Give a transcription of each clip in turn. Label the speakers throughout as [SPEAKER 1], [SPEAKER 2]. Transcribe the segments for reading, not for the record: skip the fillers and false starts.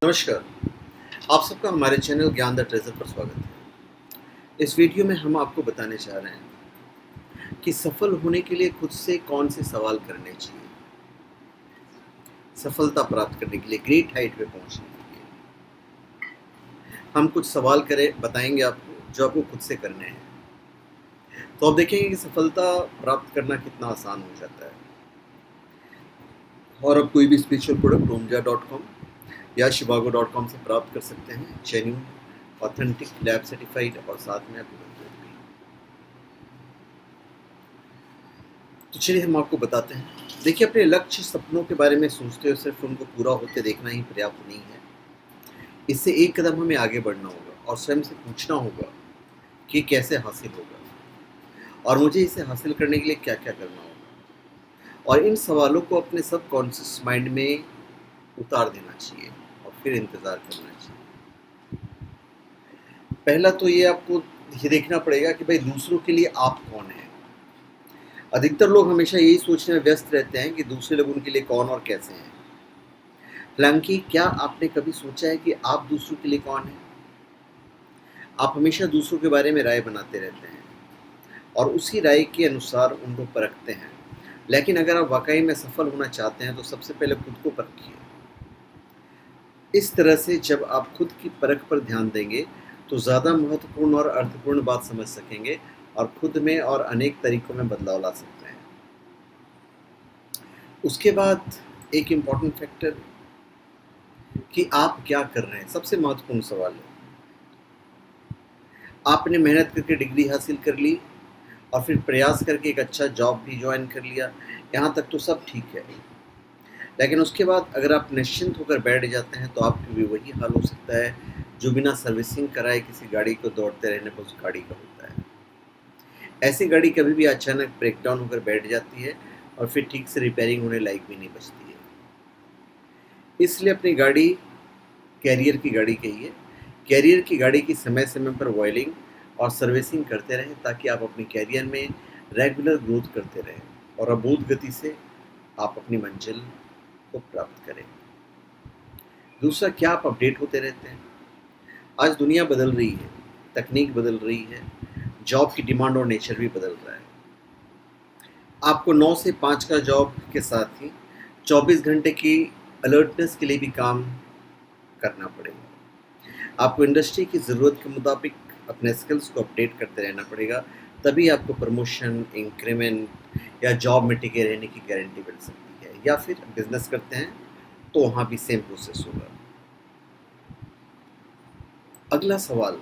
[SPEAKER 1] नमस्कार। आप सबका हमारे चैनल ज्ञान द ट्रेजर पर स्वागत है। इस वीडियो में हम आपको बताने जा रहे हैं कि सफल होने के लिए खुद से कौन से सवाल करने चाहिए, सफलता प्राप्त करने के लिए, ग्रेट हाइट पे पहुंचने के लिए। हम कुछ सवाल करें बताएंगे आपको जो आपको खुद से करने हैं, तो आप देखेंगे कि सफलता प्राप्त करना कितना आसान हो जाता है। और अब कोई भी स्पिरिचुअल प्रोडक्ट omja.com या shivago.com से प्राप्त कर सकते हैं, जेन्युइन, ऑथेंटिक, लैब सर्टिफाइड और साथ में भी। तो चलिए हम आपको बताते हैं। देखिए, अपने लक्ष्य सपनों के बारे में सोचते हुए सिर्फ उनको पूरा होते देखना ही पर्याप्त नहीं है। इससे एक कदम हमें आगे बढ़ना होगा और स्वयं से पूछना होगा कि कैसे हासिल होगा और मुझे इसे हासिल करने के लिए क्या क्या करना होगा। और इन सवालों को अपने सबकॉन्शियस माइंड में उतार देना चाहिए और फिर इंतज़ार करना चाहिए। पहला तो ये आपको ये देखना पड़ेगा कि भाई दूसरों के लिए आप कौन हैं। अधिकतर लोग हमेशा यही सोचने में व्यस्त रहते हैं कि दूसरे लोग उनके लिए कौन और कैसे हैं। हालांकि क्या आपने कभी सोचा है कि आप दूसरों के लिए कौन हैं? आप हमेशा दूसरों के बारे में राय बनाते रहते हैं और उसी राय के अनुसार उनको परखते हैं। लेकिन अगर आप वाकई में सफल होना चाहते हैं तो सबसे पहले खुद को परखिए। इस तरह से जब आप खुद की परख पर ध्यान देंगे तो ज़्यादा महत्वपूर्ण और अर्थपूर्ण बात समझ सकेंगे और खुद में और अनेक तरीकों में बदलाव ला सकते हैं। उसके बाद एक इम्पॉर्टेंट फैक्टर कि आप क्या कर रहे हैं, सबसे महत्वपूर्ण सवाल है। आपने मेहनत करके डिग्री हासिल कर ली और फिर प्रयास करके एक अच्छा जॉब भी ज्वाइन कर लिया, यहाँ तक तो सब ठीक है। लेकिन उसके बाद अगर आप निश्चिंत होकर बैठ जाते हैं तो आपके भी वही हाल हो सकता है जो बिना सर्विसिंग कराए किसी गाड़ी को दौड़ते रहने पर उस गाड़ी का होता है। ऐसी गाड़ी कभी भी अचानक ब्रेक डाउन होकर बैठ जाती है और फिर ठीक से रिपेयरिंग होने लायक भी नहीं बचती है। इसलिए अपनी गाड़ी कैरियर की गाड़ी कहिए। कैरियर की गाड़ी की समय समय पर ऑयलिंग और सर्विसिंग करते रहें ताकि आप अपने कैरियर में रेगुलर ग्रोथ करते रहें और अबोध गति से आप अपनी मंजिल को प्राप्त करें। दूसरा, क्या आप अपडेट होते रहते हैं? आज दुनिया बदल रही है, तकनीक बदल रही है, जॉब की डिमांड और नेचर भी बदल रहा है। आपको 9 से 5 का जॉब के साथ ही 24 घंटे की अलर्टनेस के लिए भी काम करना पड़ेगा। आपको इंडस्ट्री की ज़रूरत के मुताबिक अपने स्किल्स को अपडेट करते रहना पड़ेगा, तभी आपको प्रमोशन, इंक्रीमेंट या जॉब में टिके रहने की गारंटी मिल सकती है। या फिर बिजनेस करते हैं तो वहाँ भी सेम प्रोसेस होगा। अगला सवाल,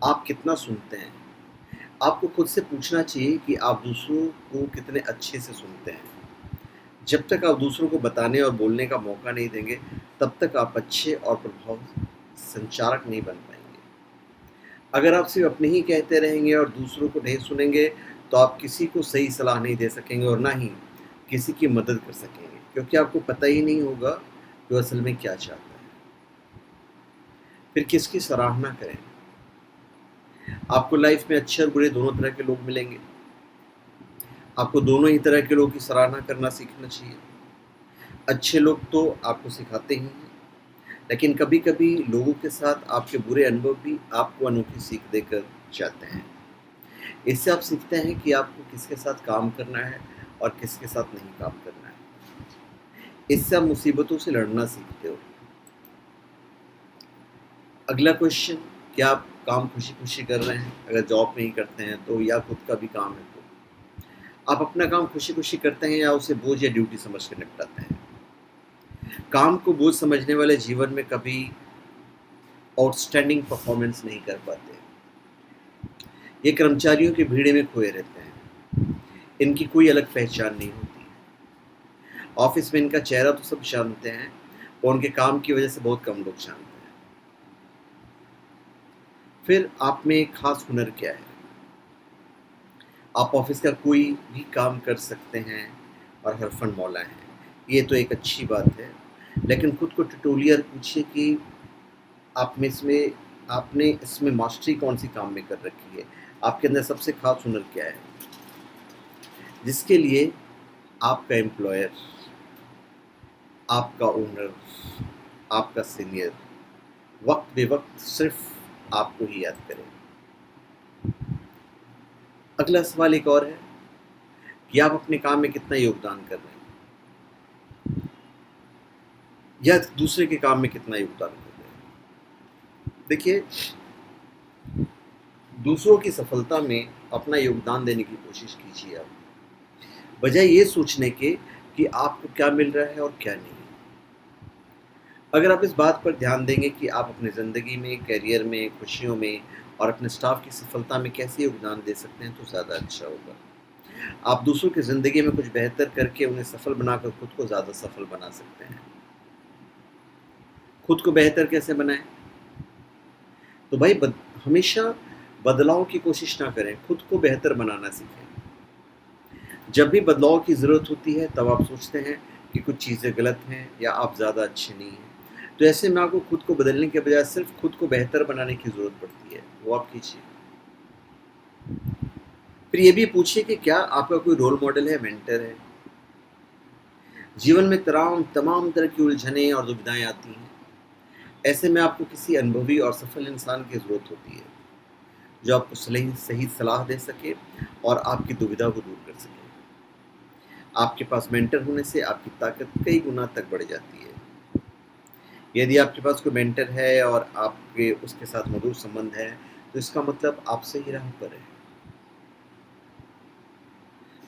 [SPEAKER 1] आप कितना सुनते हैं? आपको खुद से पूछना चाहिए कि आप दूसरों को कितने अच्छे से सुनते हैं। जब तक आप दूसरों को बताने और बोलने का मौका नहीं देंगे तब तक आप अच्छे और प्रभाव संचारक नहीं बन पाएंगे। अगर आप सिर्फ अपने ही कहते रहेंगे और दूसरों को नहीं सुनेंगे तो आप किसी को सही सलाह नहीं दे सकेंगे और ना ही किसी की मदद कर सकेंगे, क्योंकि आपको पता ही नहीं होगा कि वो असल में क्या चाहता है। फिर किसकी सराहना करें? आपको लाइफ में अच्छे और बुरे दोनों तरह के लोग मिलेंगे। आपको दोनों ही तरह के लोगों की सराहना करना सीखना चाहिए। अच्छे लोग तो आपको सिखाते ही हैं, लेकिन कभी कभी लोगों के साथ आपके बुरे अनुभव भी आपको अनोखी सीख देकर जाते हैं। इससे आप सीखते हैं कि आपको किसके साथ काम करना है और किसके साथ नहीं काम करना है। इससे आप मुसीबतों से लड़ना सीखते हो। अगला क्वेश्चन, क्या आप काम खुशी खुशी कर रहे हैं? अगर जॉब में ही करते हैं तो, या खुद का भी काम है तो आप अपना काम खुशी खुशी करते हैं या उसे बोझ या ड्यूटी समझ कर निपटाते हैं? काम को बोझ समझने वाले जीवन में कभी आउटस्टैंडिंग परफॉर्मेंस नहीं कर पाते। ये कर्मचारियों के भीड़ में खोए रहते हैं, इनकी कोई अलग पहचान नहीं होती। ऑफिस में इनका चेहरा तो सब जानते हैं और उनके काम की वजह से बहुत कम लोग जानते हैं। फिर आप में एक खास हुनर क्या है? आप ऑफिस का कोई भी काम कर सकते हैं और हरफन मौला हैं, ये तो एक अच्छी बात है। लेकिन खुद को टटोलियर पूछिए कि आपने इसमें मास्टरी कौन सी काम में कर रखी है। आपके अंदर सबसे खास हुनर क्या है जिसके लिए आपका एम्प्लॉयर, आपका ओनर आपका सीनियर वक्त बेवक्त सिर्फ आपको ही याद करे। अगला सवाल एक और है कि आप अपने काम में कितना योगदान कर रहे हैं या दूसरे के काम में कितना योगदान कर रहे हैं। देखिए, दूसरों की सफलता में अपना योगदान देने की कोशिश कीजिए आप, बजाय ये सोचने के कि आपको क्या मिल रहा है और क्या नहीं। अगर आप इस बात पर ध्यान देंगे कि आप अपनी ज़िंदगी में, करियर में, खुशियों में और अपने स्टाफ की सफलता में कैसे योगदान दे सकते हैं, तो ज़्यादा अच्छा होगा। आप दूसरों की ज़िंदगी में कुछ बेहतर करके उन्हें सफल बनाकर खुद को ज़्यादा सफल बना सकते हैं। खुद को बेहतर कैसे बनाएं? तो भाई हमेशा बदलाव की कोशिश ना करें, खुद को बेहतर बनाना सीखें। जब भी बदलाव की ज़रूरत होती है तब आप सोचते हैं कि कुछ चीज़ें गलत हैं या आप ज़्यादा अच्छे नहीं हैं, तो ऐसे में आपको खुद को बदलने के बजाय सिर्फ खुद को बेहतर बनाने की ज़रूरत पड़ती है, वो आप कीजिए। फिर ये भी पूछिए कि क्या आपका कोई रोल मॉडल है, मेंटर है। जीवन में तमाम तरह की उलझनें और दुविधाएं आती हैं। ऐसे में आपको किसी अनुभवी और सफल इंसान की ज़रूरत होती है जो आपको सही सलाह दे सके और आपकी दुविधा को दूर कर सके। आपके पास मेंटर होने से आपकी ताकत कई गुना तक बढ़ जाती है। यदि आपके पास कोई मेंटर है और आपके उसके साथ मधुर संबंध है, तो इसका मतलब आप सही राह पर है।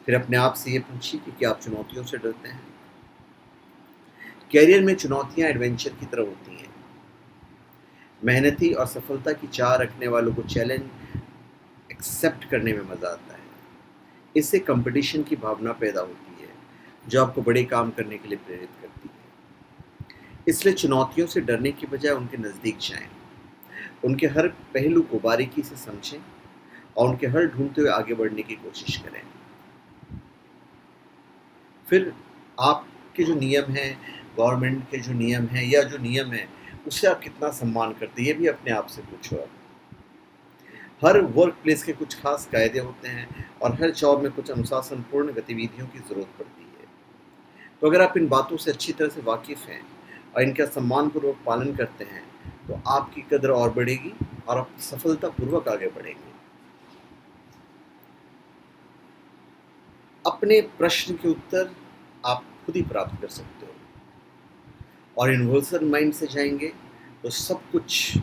[SPEAKER 1] फिर अपने आप से ये पूछिए कि क्या आप चुनौतियों से डरते हैं। कैरियर में चुनौतियां एडवेंचर की तरह होती हैं। मेहनती और सफलता की चाह रखने वालों को चैलेंज एक्सेप्ट करने में मज़ा आता है। इससे कंपटीशन की भावना पैदा होती है जो आपको बड़े काम करने के लिए प्रेरित करती है। इसलिए चुनौतियों से डरने की बजाय उनके नज़दीक जाएं, उनके हर पहलू को बारीकी से समझें और उनके हल ढूंढते हुए आगे बढ़ने की कोशिश करें। फिर आपके जो नियम हैं, गवर्नमेंट के जो नियम हैं या जो नियम है उससे आप कितना सम्मान करते हैं, ये भी अपने आप से पूछो आप। हर वर्क प्लेस के कुछ खास कायदे होते हैं और हर जॉब में कुछ अनुशासनपूर्ण गतिविधियों की ज़रूरत पड़ती है। तो अगर आप इन बातों से अच्छी तरह से वाकिफ़ हैं और इनका सम्मानपूर्वक पालन करते हैं, तो आपकी कदर और बढ़ेगी और आप सफलतापूर्वक आगे बढ़ेंगे। अपने प्रश्न के उत्तर आप खुद ही प्राप्त कर सकते हो और यूनिवर्सल माइंड से जाएंगे तो सब कुछ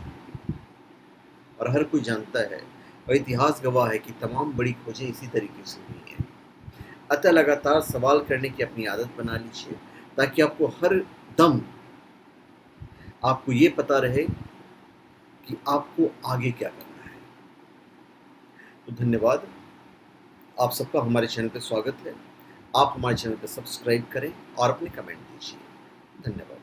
[SPEAKER 1] और हर कोई जानता है और इतिहास गवाह है कि तमाम बड़ी खोजें इसी तरीके से हुई हैं। अतः लगातार सवाल करने की अपनी आदत बना लीजिए ताकि आपको हर दम आपको ये पता रहे कि आपको आगे क्या करना है। तो धन्यवाद, आप सबका हमारे चैनल पर स्वागत है। आप हमारे चैनल पर सब्सक्राइब करें और अपने कमेंट दीजिए। धन्यवाद।